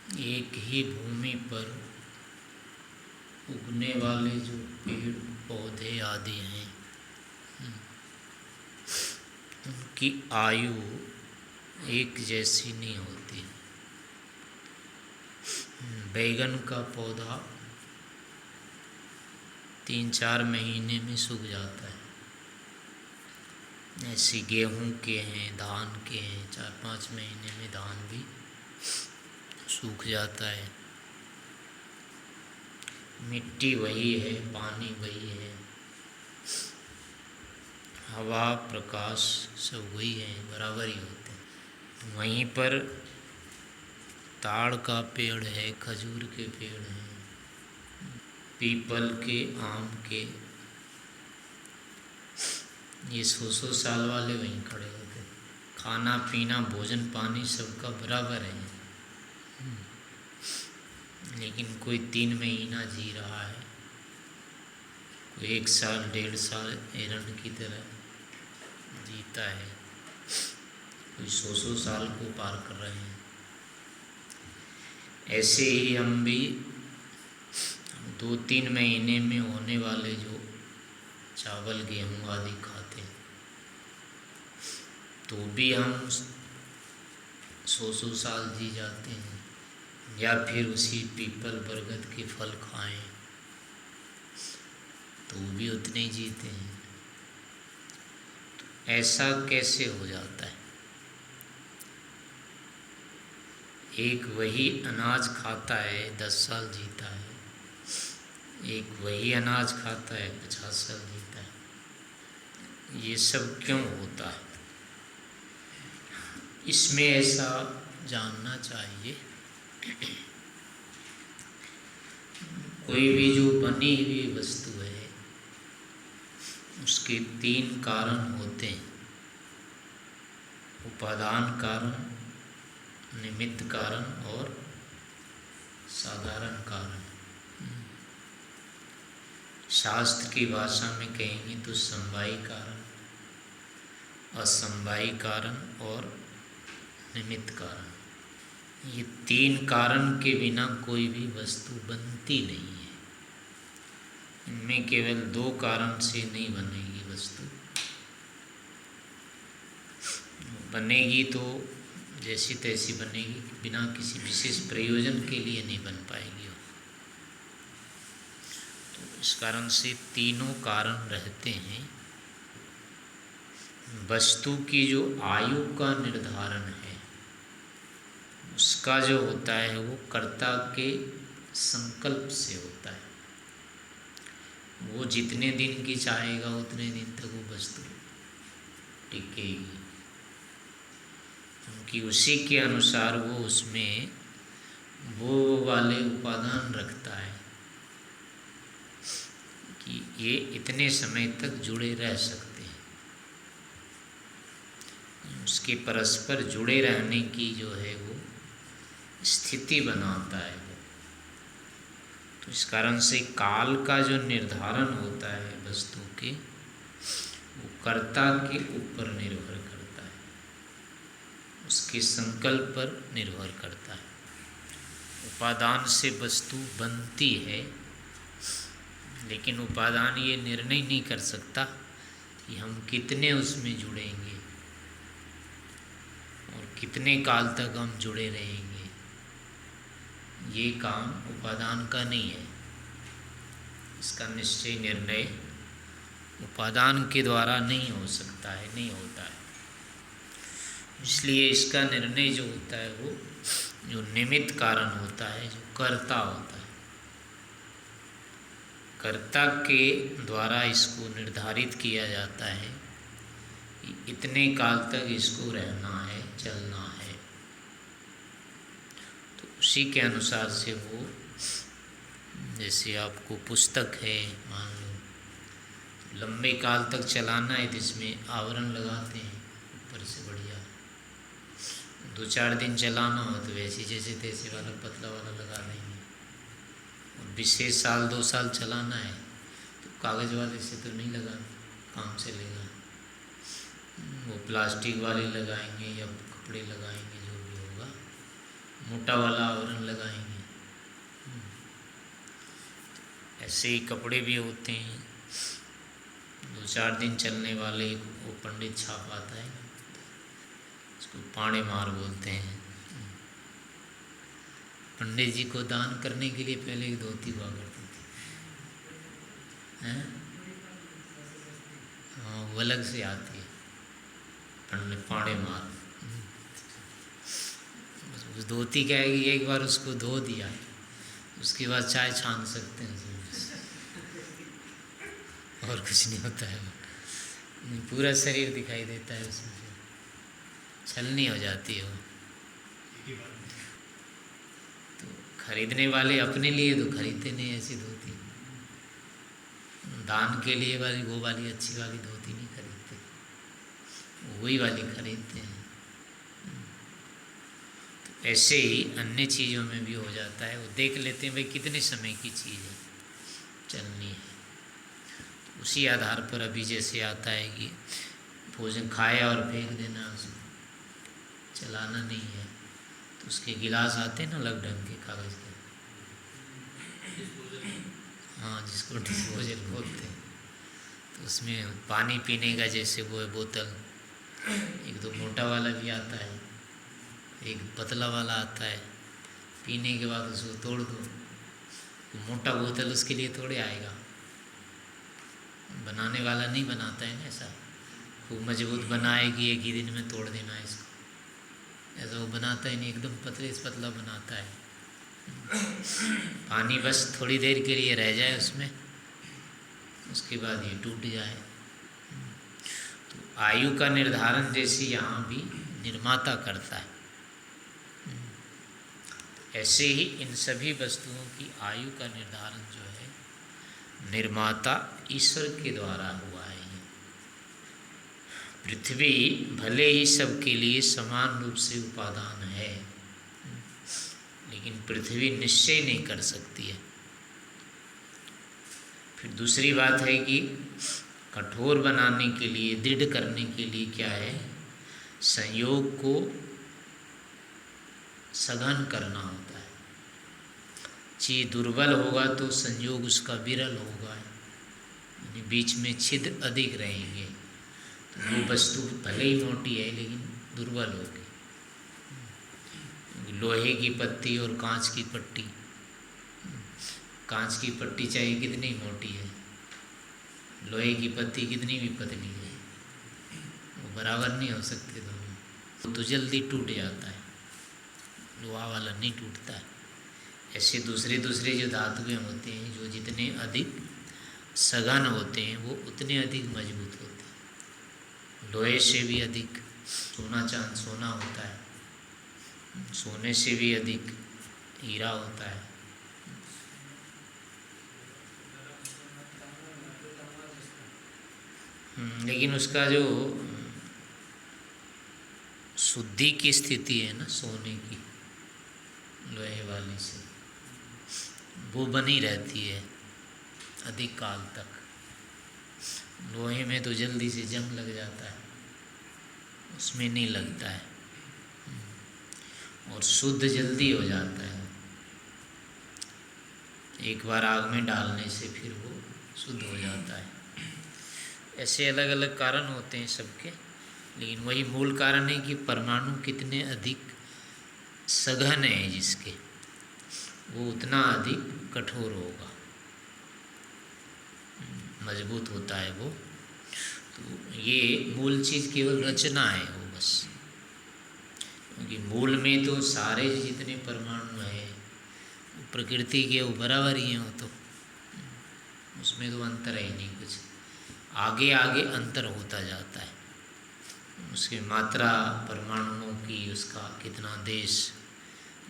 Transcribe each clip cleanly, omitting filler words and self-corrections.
एक ही भूमि पर उगने वाले जो पेड़ पौधे आदि हैं उनकी आयु एक जैसी नहीं होती। बैगन का पौधा 3-4 महीने में सूख जाता है। ऐसे गेहूं के हैं, धान के हैं, 4-5 महीने में धान भी सूख जाता है। मिट्टी वही है, पानी वही है, हवा प्रकाश सब वही है, बराबर ही होते हैं। वहीं पर ताड़ का पेड़ है, खजूर के पेड़ हैं, पीपल के, आम के, ये 100-100 साल वाले वहीं खड़े होते। खाना पीना भोजन पानी सबका बराबर है, लेकिन कोई 3 महीना जी रहा है, कोई 1 साल 1.5 साल हिरण की तरह जीता है, कोई 100-100 साल को पार कर रहे हैं। ऐसे ही हम भी 2-3 महीने में होने वाले जो चावल गेहूँ आदि खाते हैं तो भी हम 100-100 साल जी जाते हैं। या फिर उसी पीपल बरगद के फल खाएं तो भी उतने ही जीते हैं। तो ऐसा कैसे हो जाता है? एक वही अनाज खाता है 10 साल जीता है, एक वही अनाज खाता है 50 साल जीता है। ये सब क्यों होता है? इसमें ऐसा जानना चाहिए, कोई भी जो बनी हुई वस्तु है उसके 3 कारण होते हैं: उपादान कारण, निमित्त कारण और साधारण कारण। शास्त्र की भाषा में कहेंगे तो समवायी कारण, असमवायी कारण और निमित्त कारण। ये 3 कारण के बिना कोई भी वस्तु बनती नहीं है। इनमें केवल 2 कारण से नहीं बनेगी वस्तु। बनेगी तो जैसी तैसी बनेगी, बिना किसी विशेष प्रयोजन के लिए नहीं बन पाएगी। तो इस कारण से तीनों कारण रहते हैं। वस्तु की जो आयु का निर्धारण है उसका जो होता है वो कर्ता के संकल्प से होता है। वो जितने दिन की चाहेगा उतने दिन तक वो वस्तु टिकेगी, क्योंकि उसी के अनुसार वो उसमें वो वाले उपादान रखता है कि ये इतने समय तक जुड़े रह सकते हैं। उसके परस्पर जुड़े रहने की जो है वो स्थिति बनाता है वो। तो इस कारण से काल का जो निर्धारण होता है वस्तु के, वो कर्ता के ऊपर निर्भर करता है, उसके संकल्प पर निर्भर करता है। उपादान से वस्तु बनती है, लेकिन उपादान ये निर्णय नहीं कर सकता कि हम कितने उसमें जुड़ेंगे और कितने काल तक हम जुड़े रहेंगे। ये काम उपादान का नहीं है। इसका निश्चय निर्णय उपादान के द्वारा नहीं हो सकता है, नहीं होता है। इसलिए इसका निर्णय जो होता है वो जो निमित्त कारण होता है, जो कर्ता होता है, कर्ता के द्वारा इसको निर्धारित किया जाता है कि इतने काल तक इसको रहना है, चलना है। तो उसी के अनुसार से वो, जैसे आपको पुस्तक है मान लो, लंबे काल तक चलाना है तो इसमें आवरण लगाते हैं ऊपर से बढ़िया। 2-4 दिन चलाना हो तो वैसे जैसे तैसे वाला पतला वाला लगा देंगे। और विशेष 1-2 साल चलाना है तो कागज़ वाले से तो नहीं लगा काम चलेगा, वो प्लास्टिक वाले लगाएंगे या कपड़े लगाएंगे, जो भी होगा मोटा वाला आवरण लगाएंगे। ऐसे ही कपड़े भी होते हैं, 2-4 दिन चलने वाले, वो पंडित छाप आता है, उसको पाड़े मार बोलते हैं। पंडित जी को दान करने के लिए पहले एक धोती हुआ करती थी, हैं? हाँ, वो अलग से आती है, पंडित पाड़े मार। उस धोती क्या है कि एक बार उसको धो दिया, उसके बाद चाय छान सकते हैं, और कुछ नहीं होता है। पूरा शरीर दिखाई देता है उसमें, छलनी हो जाती है वो। तो खरीदने वाले अपने लिए तो खरीदते नहीं ऐसी धोती, दान के लिए वाली वो वाली अच्छी वाली धोती नहीं खरीदते, वही वाली खरीदते हैं। तो ऐसे ही अन्य चीज़ों में भी हो जाता है, वो देख लेते हैं भाई कितने समय की चीज़ है, चलनी है। उसी आधार पर अभी जैसे आता है कि भोजन खाया और फेंक देना, उसको चलाना नहीं है, तो उसके गिलास आते हैं ना अलग ढंग के कागज़ के, हाँ, जिसको डिस्पोजल बोलते हैं। तो उसमें पानी पीने का जैसे वो है बोतल, एक तो मोटा वाला भी आता है, एक पतला वाला आता है। पीने के बाद उसको तोड़ दो, मोटा बोतल उसके लिए थोड़े आएगा, बनाने वाला नहीं बनाता है ना ऐसा, खूब मजबूत बनाए कि एक ही दिन में तोड़ देना है इसको, ऐसा वो बनाता ही नहीं, एकदम पतले से पतला बनाता है। पानी बस थोड़ी देर के लिए रह जाए उसमें, उसके बाद ये टूट जाए। तो आयु का निर्धारण जैसे यहाँ भी निर्माता करता है, ऐसे ही इन सभी वस्तुओं की आयु का निर्धारण जो है निर्माता ईश्वर के द्वारा हुआ है। पृथ्वी भले ही सबके लिए समान रूप से उपादान है, लेकिन पृथ्वी निश्चय नहीं कर सकती है। फिर दूसरी बात है कि कठोर बनाने के लिए, दृढ़ करने के लिए क्या है, संयोग को सघन करना होता है। चीज दुर्बल होगा तो संयोग उसका विरल होगा, यानी बीच में छिद्र अधिक रहेंगे, तो वो वस्तु भले ही मोटी है लेकिन दुर्बल होगी। लोहे की पत्ती और कांच की पट्टी, कांच की पट्टी चाहे कितनी मोटी है, लोहे की पत्ती कितनी भी पतली है, वो बराबर नहीं हो सकते दोनों, तो जल्दी टूट जाता है, लोहा वाला नहीं टूटता है। ऐसे दूसरे जो धातुएं होते हैं, जो जितने अधिक सघन होते हैं वो उतने अधिक मजबूत होते हैं। लोहे से भी अधिक सोना होता है, सोने से भी अधिक हीरा होता है। लेकिन उसका जो शुद्धि की स्थिति है ना सोने की, लोहे वाली से, वो बनी रहती है अधिक काल तक। लोहे में तो जल्दी से जंग लग जाता है, उसमें नहीं लगता है, और शुद्ध जल्दी हो जाता है, एक बार आग में डालने से फिर वो शुद्ध हो जाता है। ऐसे अलग अलग कारण होते हैं सबके, लेकिन वही मूल कारण है कि परमाणु कितने अधिक सघन है जिसके, वो उतना अधिक कठोर होगा, मजबूत होता है वो। तो ये मूल चीज़ केवल रचना है वो बस, क्योंकि मूल में तो सारे जितने परमाणु हैं प्रकृति के वो बराबर ही हैं, वो तो उसमें तो अंतर है ही नहीं कुछ, आगे आगे अंतर होता जाता है, उसकी मात्रा परमाणुओं की, उसका कितना देश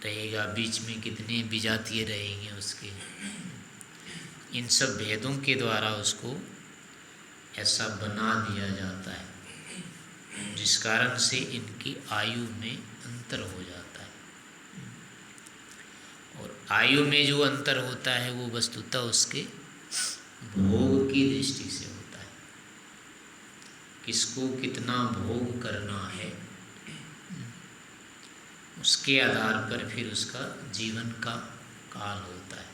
रहेगा, बीच में कितने विजातीय रहेंगे उसके, इन सब भेदों के द्वारा उसको ऐसा बना दिया जाता है, जिस कारण से इनकी आयु में अंतर हो जाता है। और आयु में जो अंतर होता है वो वस्तुतः उसके भोग की दृष्टि से होता है, किसको कितना भोग करना है उसके आधार पर फिर उसका जीवन का काल होता है।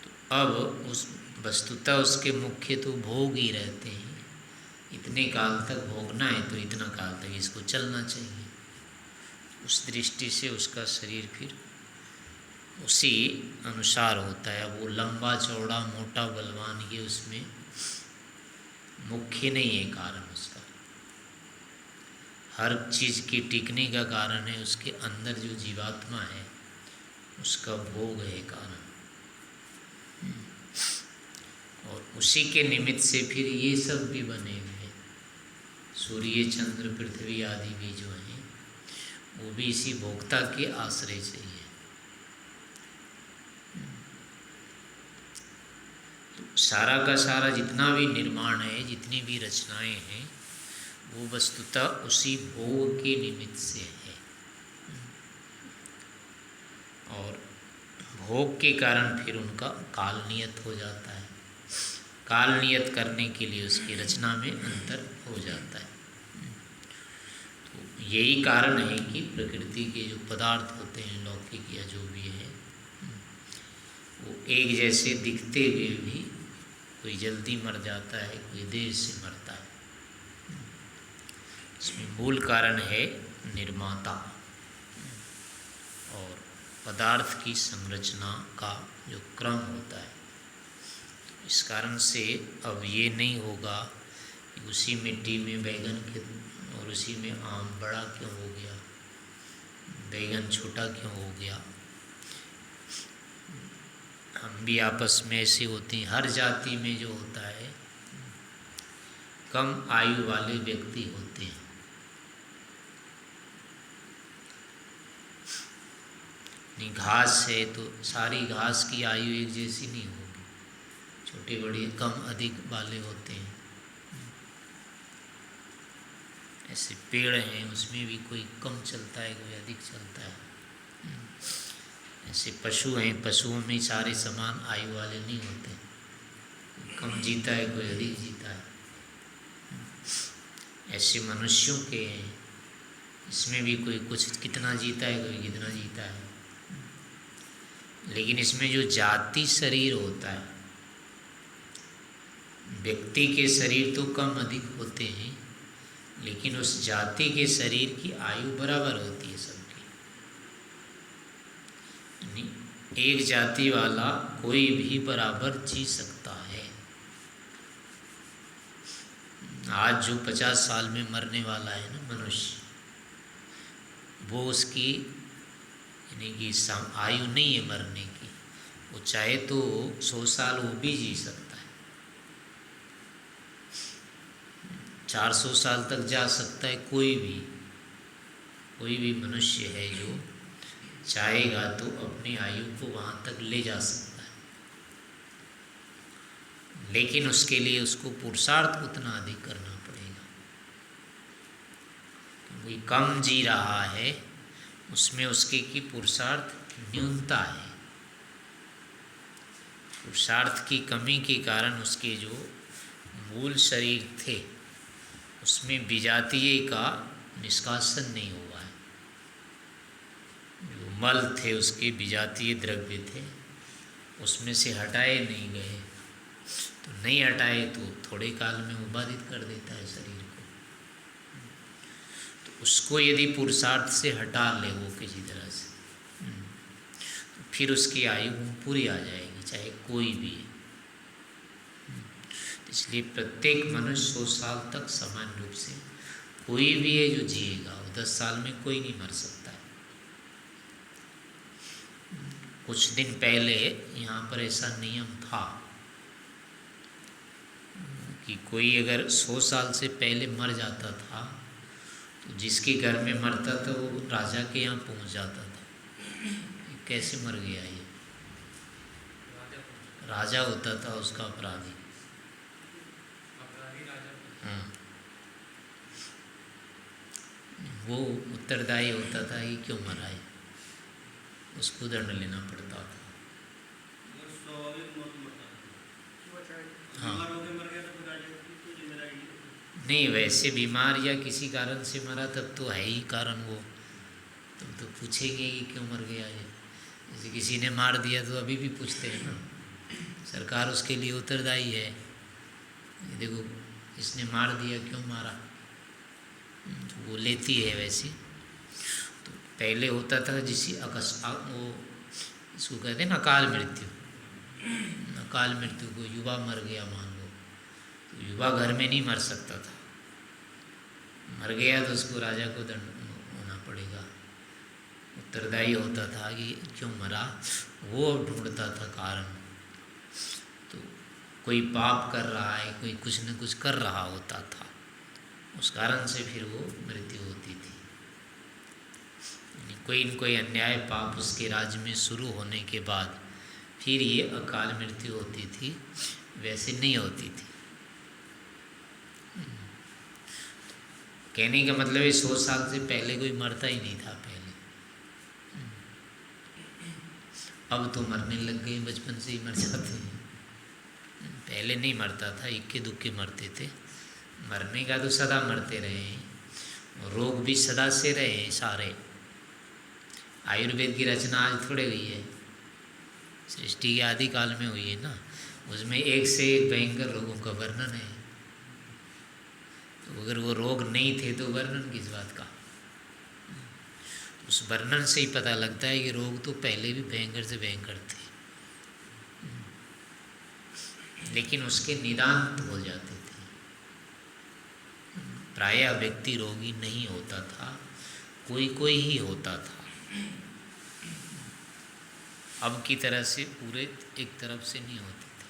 तो अब उस वस्तुतः उसके मुख्य तो भोग ही रहते हैं, इतने काल तक भोगना है तो इतना काल तक इसको चलना चाहिए। उस दृष्टि से उसका शरीर फिर उसी अनुसार होता है। वो लंबा चौड़ा मोटा बलवान ये उसमें मुख्य नहीं है कारण उसका। हर चीज़ की टिकने का कारण है उसके अंदर जो जीवात्मा है उसका भोग है कारण। और उसी के निमित्त से फिर ये सब भी बने हुए हैं, सूर्य चंद्र पृथ्वी आदि भी जो हैं वो भी इसी भोक्ता के आश्रय से ही है। तो सारा का सारा जितना भी निर्माण है, जितनी भी रचनाएं हैं, वो वस्तुतः उसी भोग के निमित्त से है। और भोग के कारण फिर उनका काल नियत हो जाता है। काल नियत करने के लिए उसकी रचना में अंतर हो जाता है। तो यही कारण है कि प्रकृति के जो पदार्थ होते हैं, लौकिक या जो भी है, वो एक जैसे दिखते हुए भी कोई जल्दी मर जाता है, कोई देर से मरता है। इसमें मूल कारण है निर्माता और पदार्थ की संरचना का जो क्रम होता है। इस कारण से अब ये नहीं होगा कि उसी मिट्टी में बैगन के और उसी में आम बड़ा क्यों हो गया, बैगन छोटा क्यों हो गया। हम भी आपस में ऐसे होते हैं। हर जाति में जो होता है कम आयु वाले व्यक्ति होते हैं। नहीं, घास है तो सारी घास की आयु एक जैसी नहीं होगी, छोटे बड़े कम अधिक वाले होते हैं। ऐसे पेड़ हैं उसमें भी कोई कम चलता है, कोई अधिक चलता है। ऐसे पशु हैं, पशुओं में सारे समान आयु वाले नहीं होते, कोई कम जीता है, कोई अधिक जीता है। ऐसे मनुष्यों के हैं, इसमें भी कोई कुछ कितना जीता है, कोई कितना जीता है। लेकिन इसमें जो जाति शरीर होता है, व्यक्ति के शरीर तो कम अधिक होते हैं, लेकिन उस जाति के शरीर की आयु बराबर होती है सबकी। एक जाति वाला कोई भी बराबर जी सकता है। आज जो 50 साल में मरने वाला है ना मनुष्य, वो उसकी यानी कि आयु नहीं है मरने की। वो चाहे तो 100 साल वो भी जी सकता है, 400 साल तक जा सकता है। कोई भी मनुष्य है जो चाहेगा तो अपनी आयु को वहाँ तक ले जा सकता है। लेकिन उसके लिए उसको पुरुषार्थ उतना अधिक करना पड़ेगा। कोई कम जी रहा है उसमें उसके की पुरुषार्थ न्यूनता है। पुरुषार्थ की कमी के कारण उसके जो मूल शरीर थे उसमें विजातीय का निष्कासन नहीं हुआ है। जो मल थे उसके विजातीय द्रव्य थे, उसमें से हटाए नहीं गए। तो नहीं हटाए तो थोड़े काल में वो बाधित कर देता है शरीर को। तो उसको यदि पुरुषार्थ से हटा ले वो किसी तरह से, तो फिर उसकी आयु पूरी आ जाएगी, चाहे कोई भी है। इसलिए प्रत्येक मनुष्य 100 साल तक समान रूप से कोई भी है जो जिएगा। 10 साल में कोई नहीं मर सकता है। कुछ दिन पहले यहाँ पर ऐसा नियम था कि कोई अगर 100 साल से पहले मर जाता था तो जिसके घर में मरता था वो राजा के यहाँ पहुँच जाता था। कैसे मर गया ये? राजा होता था उसका अपराधी। हाँ, वो उत्तरदायी होता था कि क्यों मरा है, उसको दंड लेना पड़ता था। हाँ, नहीं, वैसे बीमार या किसी कारण से मरा तब तो है ही कारण वो, तब तो पूछेंगे कि क्यों मर गया ये। जैसे किसी ने मार दिया तो अभी भी पूछते हैं ना, सरकार उसके लिए उत्तरदायी है। ये देखो इसने मार दिया, क्यों मारा, तो वो लेती है वैसे। तो पहले होता था वो इसको कहते हैं ना अकाल मृत्यु। अकाल मृत्यु को युवा मर गया मान लो, तो युवा घर में नहीं मर सकता था, मर गया तो उसको राजा को दंड होना पड़ेगा, उत्तरदायी होता था कि क्यों मरा, वो ढूंढता था कारण। तो कोई पाप कर रहा है, कोई कुछ न कुछ कर रहा होता था, उस कारण से फिर वो मृत्यु होती थी। कोई न कोई अन्याय पाप उसके राज्य में शुरू होने के बाद फिर ये अकाल मृत्यु होती थी, वैसे नहीं होती थी। कहने का मतलब है 100 साल से पहले कोई मरता ही नहीं था पहले। अब तो मरने लग गए, बचपन से ही मर जाते हैं। पहले नहीं मरता था, इक्के दुक्के मरते थे। मरने का तो सदा मरते रहे हैं, रोग भी सदा से रहे हैं सारे। आयुर्वेद की रचना आज थोड़े हुई है, सृष्टि के आदि काल में हुई है ना, उसमें एक से एक भयंकर रोगों का वर्णन है। तो अगर वो रोग नहीं थे तो वर्णन किस बात का। उस वर्णन से ही पता लगता है कि रोग तो पहले भी भयंकर से भयंकर थे, लेकिन उसके निदान हो जाते थे। प्रायः व्यक्ति रोगी नहीं होता था, कोई कोई ही होता था। अब की तरह से पूरे एक तरफ से नहीं होते थे।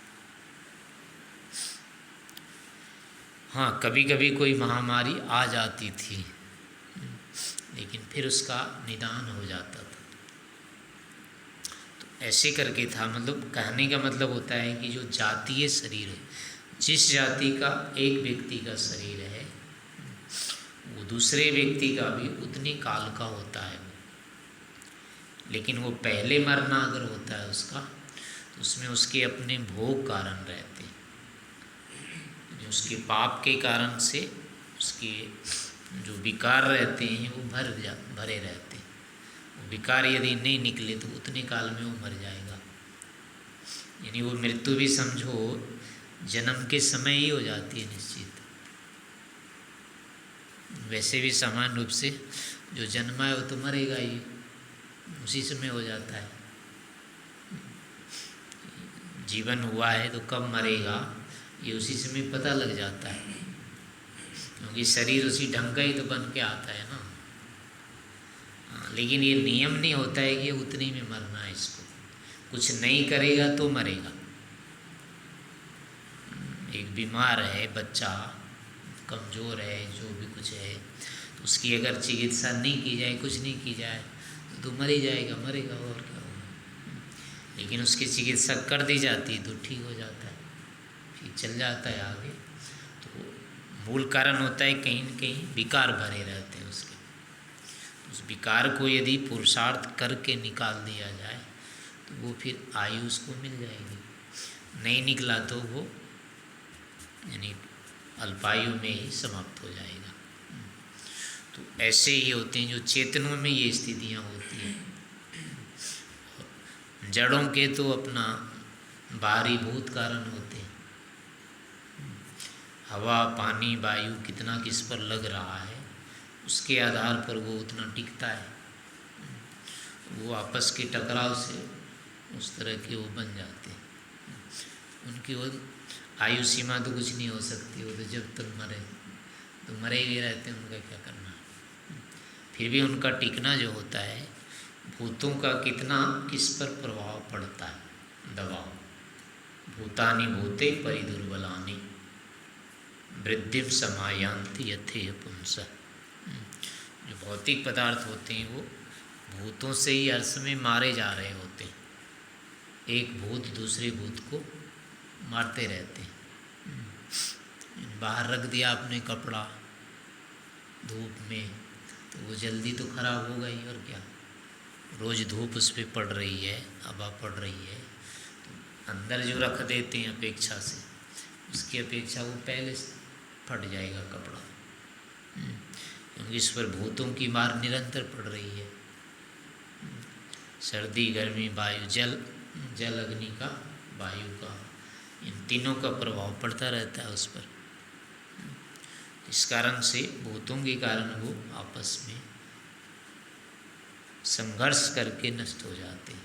हाँ, कभी कभी कोई महामारी आ जाती थी, लेकिन फिर उसका निदान हो जाता था। तो ऐसे करके था, मतलब कहने का मतलब होता है कि जो जातीय शरीर है, जिस जाति का एक व्यक्ति का शरीर है, वो दूसरे व्यक्ति का भी उतनी काल का होता है। लेकिन वो पहले मरना अगर होता है उसका, तो उसमें उसके अपने भोग कारण रहते हैं, उसके पाप के कारण से उसके जो विकार रहते हैं वो भरे रहते हैं। वो विकार यदि नहीं निकले तो उतने काल में वो मर जाएगा। यानी वो मृत्यु भी समझो जन्म के समय ही हो जाती है निश्चित। वैसे भी समान रूप से जो जन्मा है वो तो मरेगा ही, उसी समय हो जाता है। जीवन हुआ है तो कब मरेगा ये उसी समय पता लग जाता है, क्योंकि शरीर उसी ढंग का ही तो बन के आता है ना। लेकिन ये नियम नहीं होता है कि उतनी में मरना है, इसको कुछ नहीं करेगा तो मरेगा। एक बीमार है बच्चा, कमज़ोर है, जो भी कुछ है, तो उसकी अगर चिकित्सा नहीं की जाए, कुछ नहीं की जाए तो मर ही जाएगा, मरेगा और क्या होगा। लेकिन उसकी चिकित्सा कर दी जाती तो ठीक हो जाता है, फिर चल जाता है आगे। तो मूल कारण होता है कहीं न कहीं विकार भरे रहते हैं उसके। उस विकार को यदि पुरुषार्थ करके निकाल दिया जाए तो वो फिर आयु उसको मिल जाएगी। नहीं निकला तो वो यानी अल्पायु में ही समाप्त हो जाएगा। तो ऐसे ही होते हैं जो चेतनों में ये स्थितियाँ होती हैं। जड़ों के तो अपना बाहरी भूत कारण होते हैं, हवा पानी वायु कितना किस पर लग रहा है उसके आधार पर वो उतना टिकता है। वो आपस के टकराव से उस तरह के वो बन जाते हैं। उनकी वो आयु सीमा तो कुछ नहीं हो सकती, वो तो जब तक मरे तो मरे ही रहते हैं, उनका क्या करना। फिर भी उनका टिकना जो होता है, भूतों का कितना किस पर प्रभाव पड़ता है, दबाव। भूतानि भूते परिदुर्बलानि वृद्धिम समायांति यथेह पुंस। जो भौतिक पदार्थ होते हैं वो भूतों से ही हर समय मारे जा रहे होते हैं। एक भूत दूसरे भूत को मारते रहते हैं। बाहर रख दिया आपने कपड़ा धूप में तो वो जल्दी तो खराब होगा ही, और क्या। रोज़ धूप उस पर पड़ रही है, हवा पड़ रही है, तो अंदर जो रख देते हैं अपेक्षा से, उसकी अपेक्षा वो पहले फट जाएगा कपड़ा, क्योंकि इस पर भूतों की मार निरंतर पड़ रही है। सर्दी, गर्मी, वायु, जल, जल अग्नि का, वायु का, इन तीनों का प्रभाव पड़ता रहता है उस पर। इस कारण से भूतों के कारण वो आपस में संघर्ष करके नष्ट हो जाते हैं।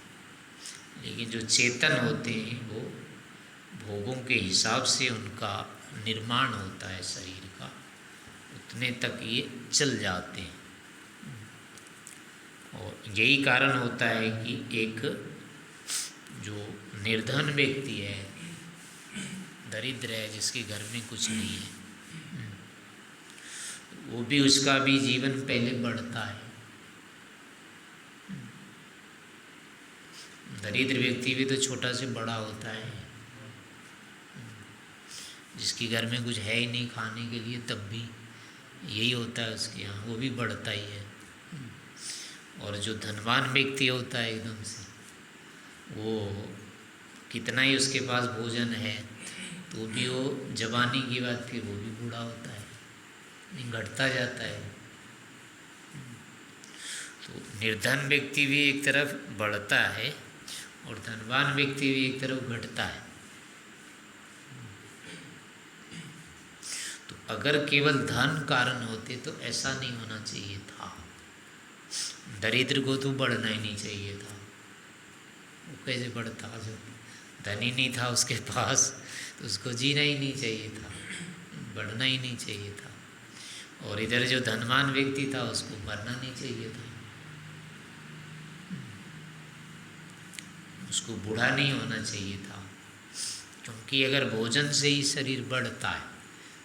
लेकिन जो चेतन होते हैं वो भोगों के हिसाब से उनका निर्माण होता है शरीर का, उतने तक ये चल जाते हैं। और यही कारण होता है कि एक जो निर्धन व्यक्ति है, दरिद्र है, जिसके घर में कुछ नहीं है, वो भी, उसका भी जीवन पहले बढ़ता है। दरिद्र व्यक्ति भी तो छोटा से बड़ा होता है, जिसके घर में कुछ है ही नहीं खाने के लिए, तब भी यही होता है उसके यहाँ, वो भी बढ़ता ही है। और जो धनवान व्यक्ति होता है एकदम से, वो कितना ही उसके पास भोजन है तो भी वो जवानी की बात, फिर वो भी बूढ़ा होता है, घटता जाता है। तो निर्धन व्यक्ति भी एक तरफ बढ़ता है और धनवान व्यक्ति भी एक तरफ घटता है। तो अगर केवल धन कारण होते तो ऐसा नहीं होना चाहिए था। दरिद्र को तो बढ़ना ही नहीं चाहिए था। वो कैसे बढ़ता? जो धन ही नहीं था उसके पास तो उसको जीना ही नहीं चाहिए था, बढ़ना ही नहीं चाहिए था। और इधर जो धनवान व्यक्ति था उसको मरना नहीं चाहिए था, उसको बूढ़ा नहीं होना चाहिए था। क्योंकि अगर भोजन से ही शरीर बढ़ता है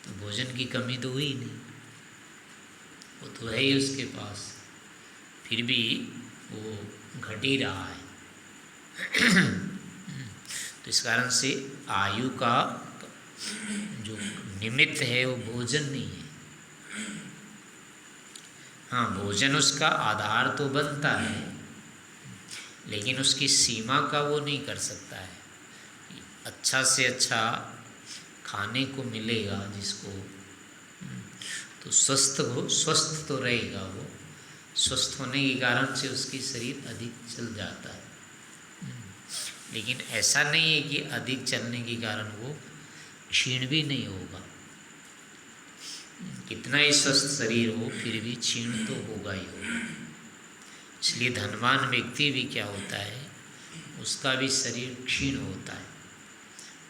तो भोजन की कमी तो हुई नहीं, वो तो है ही उसके पास, फिर भी वो घट ही रहा है। तो इस कारण से आयु का जो निमित्त है वो भोजन नहीं है। हाँ, भोजन उसका आधार तो बनता है, लेकिन उसकी सीमा का वो नहीं कर सकता है। अच्छा से अच्छा खाने को मिलेगा जिसको, तो स्वस्थ तो रहेगा। वो स्वस्थ होने के कारण से उसकी शरीर अधिक चल जाता है। लेकिन ऐसा नहीं है कि अधिक चलने के कारण वो क्षीण भी नहीं होगा। कितना ही स्वस्थ शरीर हो फिर भी क्षीण तो होगा ही होगा। इसलिए धनवान व्यक्ति भी क्या होता है, उसका भी शरीर क्षीण होता है।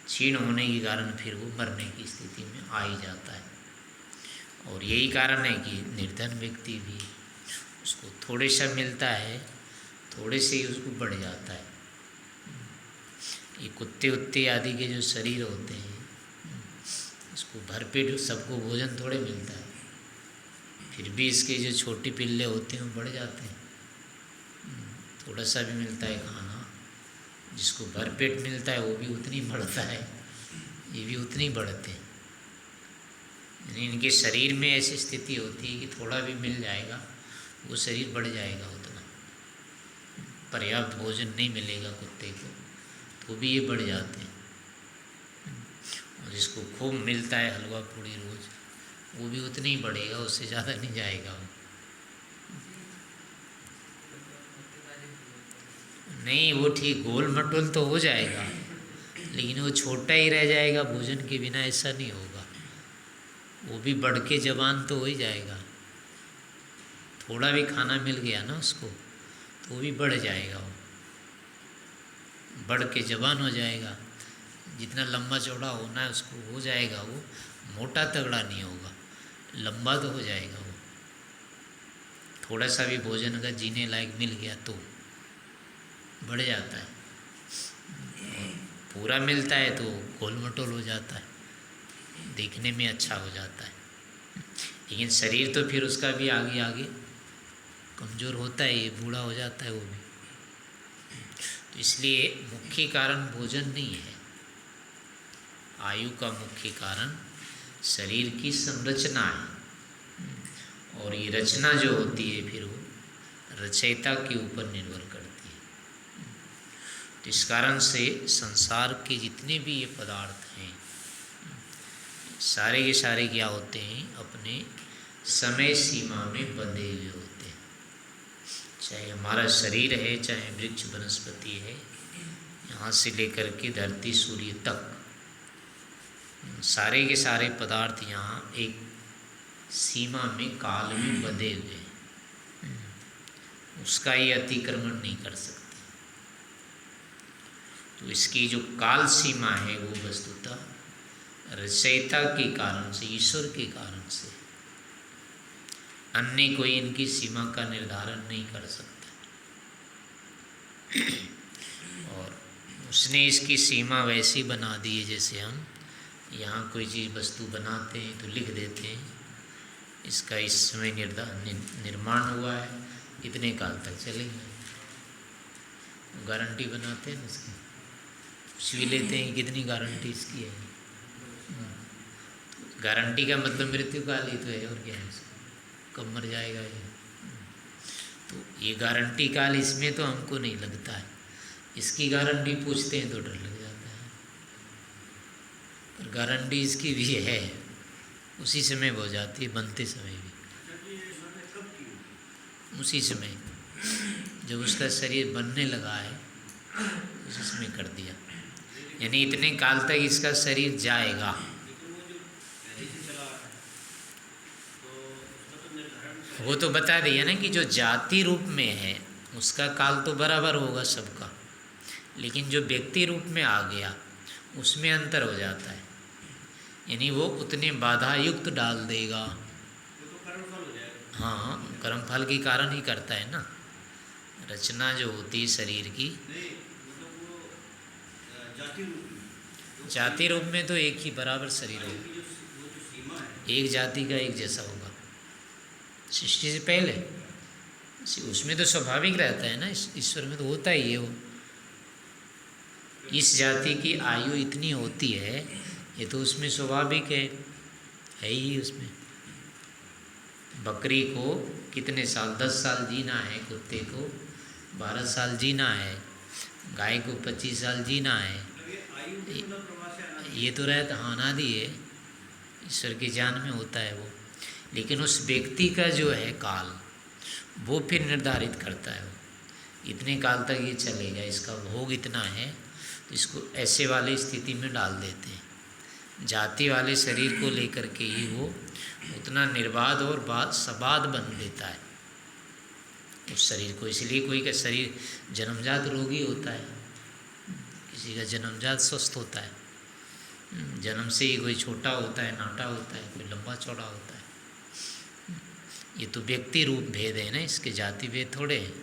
क्षीण होने के कारण फिर वो मरने की स्थिति में आ ही जाता है। और यही कारण है कि निर्धन व्यक्ति भी, उसको थोड़े सा मिलता है, थोड़े से ही उसको बढ़ जाता है। ये कुत्ते उत्ते आदि के जो शरीर होते हैं, उसको भरपेट सबको भोजन थोड़े मिलता है, फिर भी इसके जो छोटी पिल्ले होते हैं वो बढ़ जाते हैं। थोड़ा सा भी मिलता है खाना, जिसको भरपेट मिलता है वो भी उतनी बढ़ता है, ये भी उतनी बढ़ते हैं। यानी इनके शरीर में ऐसी स्थिति होती है कि थोड़ा भी मिल जाएगा वो शरीर बढ़ जाएगा उतना। पर्याप्त भोजन नहीं मिलेगा कुत्ते को तो भी ये बढ़ जाते हैं। और जिसको खूब मिलता है हलवा पूड़ी रोज, वो भी उतनी ही बढ़ेगा, उससे ज़्यादा नहीं जाएगा वो। नहीं, वो ठीक गोल मटोल तो हो जाएगा, लेकिन वो छोटा ही रह जाएगा भोजन के बिना, ऐसा नहीं होगा। वो भी बढ़ के जवान तो हो ही जाएगा। थोड़ा भी खाना मिल गया ना उसको तो वो भी बढ़ जाएगा, वो बढ़ के जवान हो जाएगा। जितना लंबा चौड़ा होना है उसको हो जाएगा, वो मोटा तगड़ा नहीं होगा, लंबा तो हो जाएगा वो। थोड़ा सा भी भोजन अगर जीने लायक मिल गया तो बढ़ जाता है, और पूरा मिलता है तो गोल मटोल हो जाता है, देखने में अच्छा हो जाता है। लेकिन शरीर तो फिर उसका भी आगे आगे कमज़ोर होता है, ये बूढ़ा हो जाता है वो भी। तो इसलिए मुख्य कारण भोजन नहीं है। आयु का मुख्य कारण शरीर की संरचना है, और ये रचना जो होती है फिर वो रचयिता के ऊपर निर्भर करती है। तो इस कारण से संसार के जितने भी ये पदार्थ हैं, सारे के सारे क्या होते हैं, अपने समय सीमा में बंधे हुए होते हैं। चाहे हमारा शरीर है, चाहे वृक्ष वनस्पति है, यहाँ से लेकर के धरती सूर्य तक, सारे के सारे पदार्थ यहाँ एक सीमा में, काल में बंधे हुए हैं। उसका ये अतिक्रमण नहीं कर सकते। तो इसकी जो काल सीमा है वो वस्तुतः रचयिता के कारण से, ईश्वर के कारण से, अन्य कोई इनकी सीमा का निर्धारण नहीं कर सकता। और उसने इसकी सीमा वैसी बना दी है जैसे हम यहाँ कोई चीज़ वस्तु बनाते हैं तो लिख देते हैं इसका इस समय निर्माण हुआ है, इतने काल तक चलेंगे। गारंटी बनाते हैं ना इसकी, पूछ भी लेते हैं कितनी गारंटी इसकी है। गारंटी का मतलब मृत्यु काल ही तो है, और क्या है इसका, कब मर जाएगा ये। तो ये गारंटी काल इसमें तो हमको नहीं लगता है, इसकी गारंटी पूछते हैं तो डर लग जाता है। पर गारंटी इसकी भी है, उसी समय हो जाती है, बनते समय भी उसी समय, जब उसका शरीर बनने लगा है उसी समय कर दिया। यानी इतने काल तक इसका शरीर जाएगा। वो तो बता दिया ना कि जो जाति रूप में है उसका काल तो बराबर होगा सबका, लेकिन जो व्यक्ति रूप में आ गया उसमें अंतर हो जाता है। यानी वो उतने बाधा युक्त डाल देगा। हाँ, कर्मफल के कारण ही करता है ना। रचना जो होती है शरीर की, जाति रूप में तो एक ही बराबर शरीर होगा, एक जाति का एक जैसा होगा सृष्टि से पहले। उसमें तो स्वाभाविक रहता है ना, ईश्वर में तो होता ही है वो। इस जाति की आयु इतनी होती है, ये तो उसमें स्वाभाविक है ही। उसमें बकरी को कितने साल, 10 साल जीना है, कुत्ते को 12 साल जीना है, गाय को 25 साल जीना है। ये तो रहता, हाँ, अनादि है, ईश्वर की जान में होता है वो। लेकिन उस व्यक्ति का जो है काल, वो फिर निर्धारित करता है, वो इतने काल तक ये चलेगा, इसका भोग इतना है, तो इसको ऐसे वाली स्थिति में डाल देते हैं। जाति वाले शरीर को लेकर के ही वो उतना निर्बाध और सबाध बन देता है उस शरीर को। इसलिए कोई का शरीर जन्मजात रोगी होता है, किसी का जन्मजात स्वस्थ होता है, जन्म से ही कोई छोटा होता है, नाटा होता है, कोई लंबा चौड़ा होता है। ये तो व्यक्ति रूप भेद है ना, इसके जाति भेद थोड़े हैं।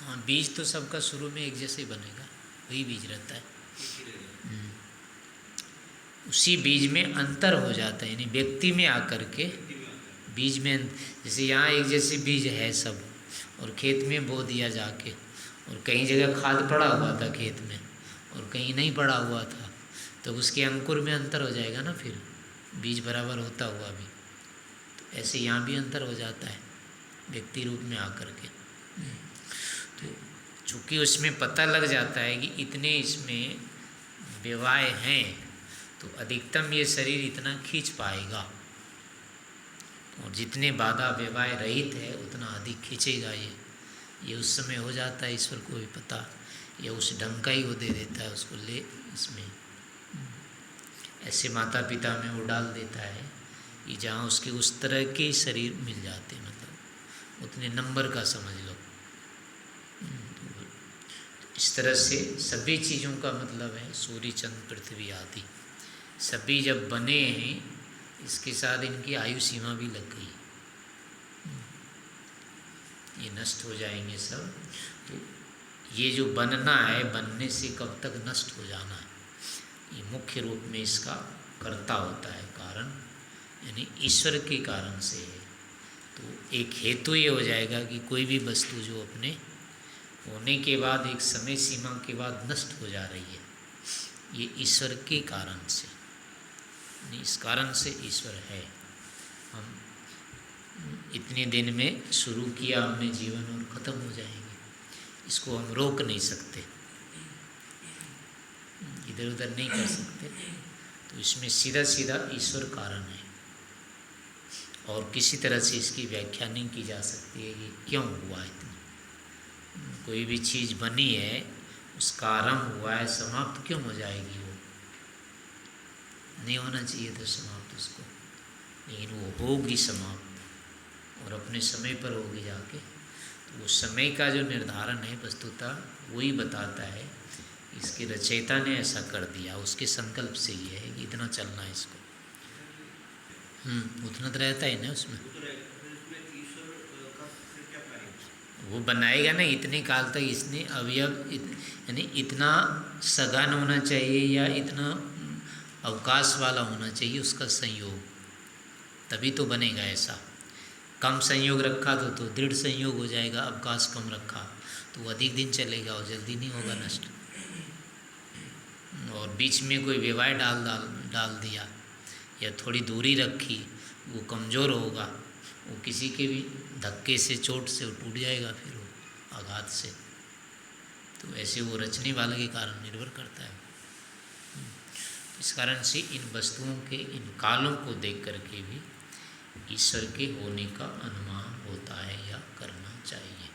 हाँ, बीज तो सबका शुरू में एक जैसे ही बनेगा, वही बीज रहता है। उसी बीज में अंतर हो जाता है, यानी व्यक्ति में आकर के बीज में, जैसे यहाँ एक जैसे बीज है सब, और खेत में बो दिया जाके, और कई जगह खाद पड़ा हुआ था खेत में और कहीं नहीं पड़ा हुआ था, तो उसके अंकुर में अंतर हो जाएगा ना, फिर बीज बराबर होता हुआ भी। तो ऐसे यहाँ भी अंतर हो जाता है व्यक्ति रूप में आकर के। तो चूँकि उसमें पता लग जाता है कि इतने इसमें व्यवाय हैं, तो अधिकतम ये शरीर इतना खींच पाएगा, और जितने बाधा व्यवाय रहित है उतना अधिक खींचेगा ये उस समय हो जाता है। ईश्वर को भी पता, या उस ढंग का ही वो दे देता है उसको, ले इसमें ऐसे माता पिता में वो डाल देता है कि जहाँ उसके उस तरह के शरीर मिल जाते हैं, मतलब उतने नंबर का समझ लो। इस तरह से सभी चीज़ों का मतलब है, सूर्य चंद्र पृथ्वी आदि सभी जब बने हैं, इसके साथ इनकी आयु सीमा भी लग गई, ये नष्ट हो जाएंगे सब। तो ये जो बनना है, बनने से कब तक नष्ट हो जाना है, ये मुख्य रूप में इसका कर्ता होता है, कारण यानी ईश्वर के कारण से है। तो एक हेतु ये हो जाएगा कि कोई भी वस्तु जो अपने होने के बाद एक समय सीमा के बाद नष्ट हो जा रही है, ये ईश्वर के कारण से, इस कारण से ईश्वर है। हम इतने दिन में शुरू किया हमने जीवन और ख़त्म हो जाएंगे, इसको हम रोक नहीं सकते। इधर उधर नहीं कर सकते। तो इसमें सीधा सीधा ईश्वर कारण है, और किसी तरह से इसकी व्याख्या नहीं की जा सकती है कि क्यों हुआ इतना। कोई भी चीज़ बनी है, उसका आरंभ हुआ है, समाप्त क्यों हो जाएगी? वो नहीं होना चाहिए था समाप्त उसको, लेकिन वो होगी समाप्त, और अपने समय पर होगी जाके। तो वो समय का जो निर्धारण है वस्तुतः वही बताता है, इसके रचयिता ने ऐसा कर दिया, उसके संकल्प से ही है कि इतना चलना है इसको। उतना तो रहता है ना उसमें, वो बनाएगा ना इतने काल तक। इसने अवयव यानी इतना सघन होना चाहिए या इतना अवकाश वाला होना चाहिए उसका संयोग, तभी तो बनेगा ऐसा। कम संयोग रखा तो दृढ़ संयोग हो जाएगा, अवकाश कम रखा तो वो अधिक दिन चलेगा और जल्दी नहीं होगा नष्ट। और बीच में कोई व्यवहार डाल दिया या थोड़ी दूरी रखी, वो कमज़ोर होगा, वो किसी के भी धक्के से चोट से टूट जाएगा, फिर वो आघात से। तो ऐसे वो रचने वाले के कारण निर्भर करता है। इस कारण से इन वस्तुओं के इन कालों को देख करके भी ईश्वर के होने का अनुमान होता है या करना चाहिए।